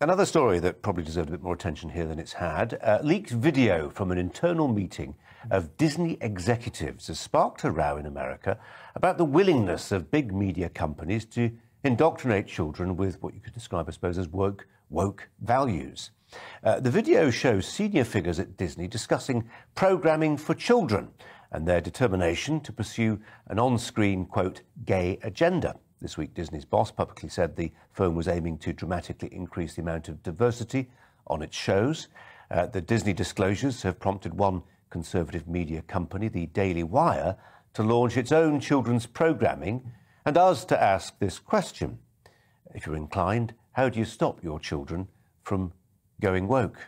Another story that probably deserved a bit more attention here than it's had. Leaked video from an internal meeting of Disney executives has sparked a row in America about the willingness of big media companies to indoctrinate children with what you could describe, I suppose, as woke values. The video shows senior figures at Disney discussing programming for children and their determination to pursue an on-screen, quote, gay agenda. This week, Disney's boss publicly said the firm was aiming to dramatically increase the amount of diversity on its shows. The Disney disclosures have prompted one conservative media company, the Daily Wire, to launch its own children's programming and us to ask this question. If you're inclined, how do you stop your children from going woke?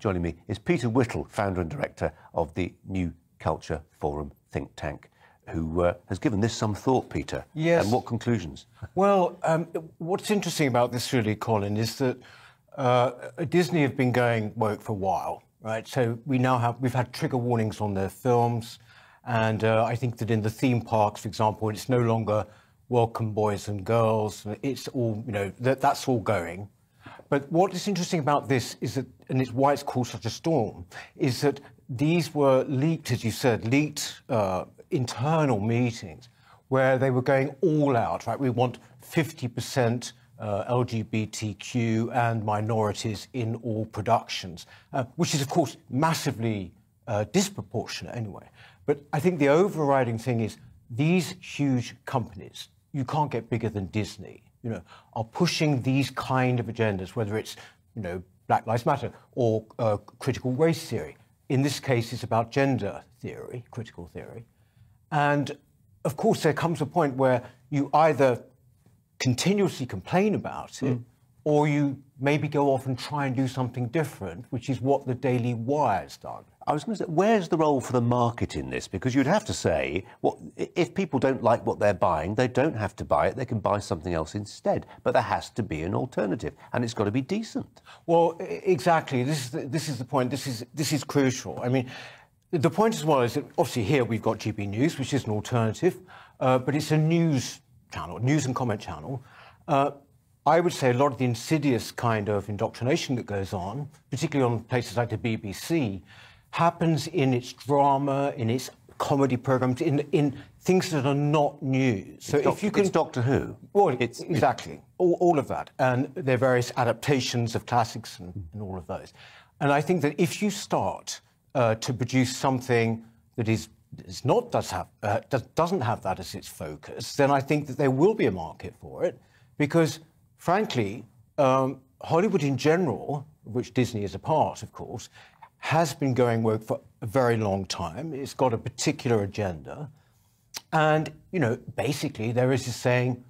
Joining me is Peter Whittle, founder and director of the New Culture Forum think tank, who has given this some thought, Peter. Yes. And what conclusions? Well, what's interesting about this really, Colin, is that Disney have been going woke for a while, right? So we've had trigger warnings on their films, and I think that in the theme parks, for example, it's no longer welcome boys and girls. It's all, that's all going. But what is interesting about this is that, and it's why it's called such a storm, is that these were leaked, as you said, internal meetings where they were going all out, right? We want 50% LGBTQ and minorities in all productions, which is, of course, massively disproportionate anyway. But I think the overriding thing is these huge companies, you can't get bigger than Disney, are pushing these kind of agendas, whether it's, Black Lives Matter or critical race theory. In this case, it's about gender theory, critical theory. And, of course, there comes a point where you either continuously complain about it or you maybe go off and try and do something different, which is what the Daily Wire's done. I was going to say, where's the role for the market in this? Because you'd have to say, well, if people don't like what they're buying, they don't have to buy it. They can buy something else instead. But there has to be an alternative, and it's got to be decent. Well, exactly. This is the point. This is crucial. I mean, the point as well is that obviously here we've got GB News, which is an alternative, but it's a news channel, news and comment channel. I would say a lot of the insidious kind of indoctrination that goes on, particularly on places like the BBC, happens in its drama, in its comedy programmes, in things that are not news. So if you can, it's Doctor Who. Well, exactly, all of that, and their various adaptations of classics and all of those. And I think that if you start to produce something that doesn't have that as its focus, then I think that there will be a market for it, because, frankly, Hollywood in general, of which Disney is a part, of course, has been going woke for a very long time. It's got a particular agenda. And, basically there is this saying,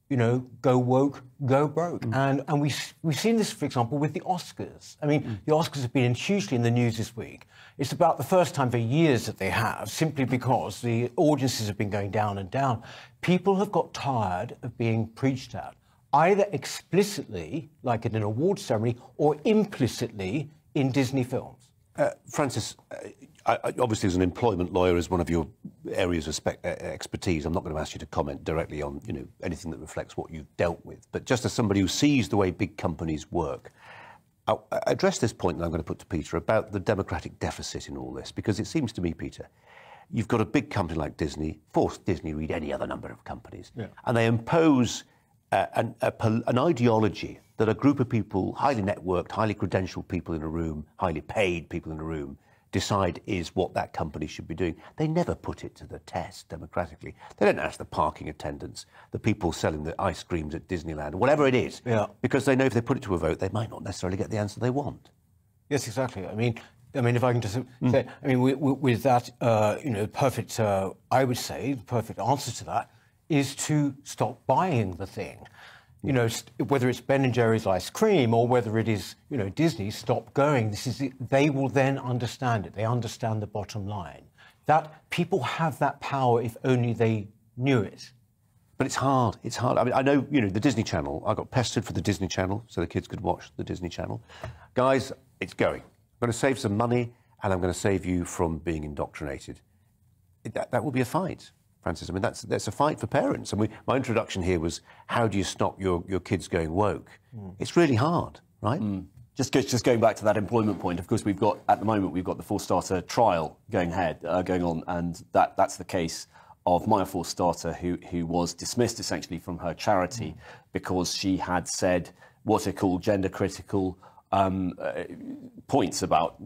go woke, go broke. And we've seen this, for example, with the Oscars. I mean, the Oscars have been hugely in the news this week. It's about the first time for years that they have, simply because the audiences have been going down and down. People have got tired of being preached at, either explicitly, like in an awards ceremony, or implicitly in Disney films. Francis, obviously as an employment lawyer, as one of your areas of expertise, I'm not going to ask you to comment directly on anything that reflects what you've dealt with. But just as somebody who sees the way big companies work, I'll address this point that I'm going to put to Peter about the democratic deficit in all this, because it seems to me, Peter, you've got a big company like Disney, force Disney, read any other number of companies, and they impose an ideology that a group of people, highly networked, highly credentialed people in a room, highly paid people in a room, decide is what that company should be doing. They never put it to the test democratically. They don't ask the parking attendants, the people selling the ice creams at Disneyland, whatever it is, because they know if they put it to a vote, they might not necessarily get the answer they want. Yes, exactly. I mean, if I can just say, with that, perfect, I would say, the perfect answer to that is to stop buying the thing. Whether it's Ben & Jerry's ice cream or whether it is, Disney, stop going. They will then understand it. They understand the bottom line. That people have that power if only they knew it. But it's hard. It's hard. I mean, I know, the Disney Channel. I got pestered for the Disney Channel so the kids could watch the Disney Channel. Guys, it's going. I'm going to save some money and I'm going to save you from being indoctrinated. That will be a fight. Francis, I mean, that's a fight for parents. And my introduction here was, how do you stop your kids going woke? It's really hard. right? Just going back to that employment point, of course, at the moment we've got the for-starter trial going on, and that's the case of Maya Forstater, who was dismissed essentially from her charity because she had said what are called gender-critical points about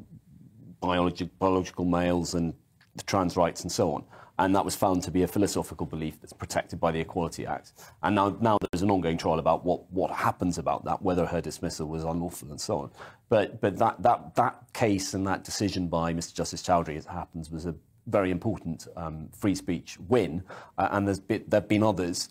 biological males and the trans rights and so on. And that was found to be a philosophical belief that's protected by the Equality Act. And now there's an ongoing trial about what happens about that, whether her dismissal was unlawful and so on. But that case and that decision by Mr. Justice Chowdhury, as it happens, was a very important free speech win. And there've been others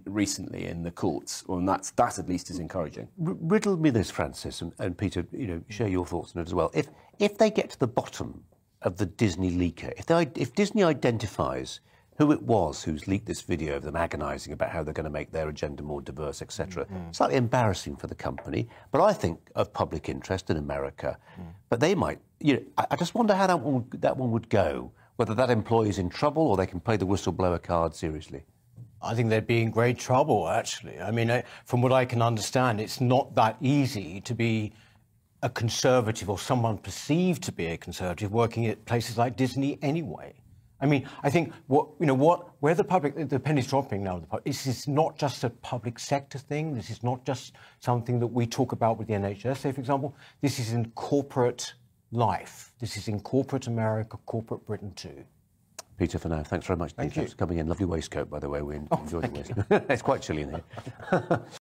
recently in the courts, and that at least is encouraging. Riddle me this, Francis, and Peter, share your thoughts on it as well. If they get to the bottom of the Disney leaker, if Disney identifies who it was who's leaked this video of them agonising about how they're going to make their agenda more diverse, etc., slightly embarrassing for the company, but I think of public interest in America. But they might, I just wonder how that one would go, whether that employee's in trouble or they can play the whistleblower card seriously. I think they'd be in great trouble, actually. I mean, from what I can understand, it's not that easy to be a conservative or someone perceived to be a conservative working at places like Disney anyway. I mean, I think where the penny's dropping now, this is not just a public sector thing. This is not just something that we talk about with the NHS, say, for example. This is in corporate life. This is in corporate America, corporate Britain too. Peter, for now, thanks very much. Thank you for coming in. Lovely waistcoat, by the way. We enjoyed the waistcoat. It's quite chilly in here.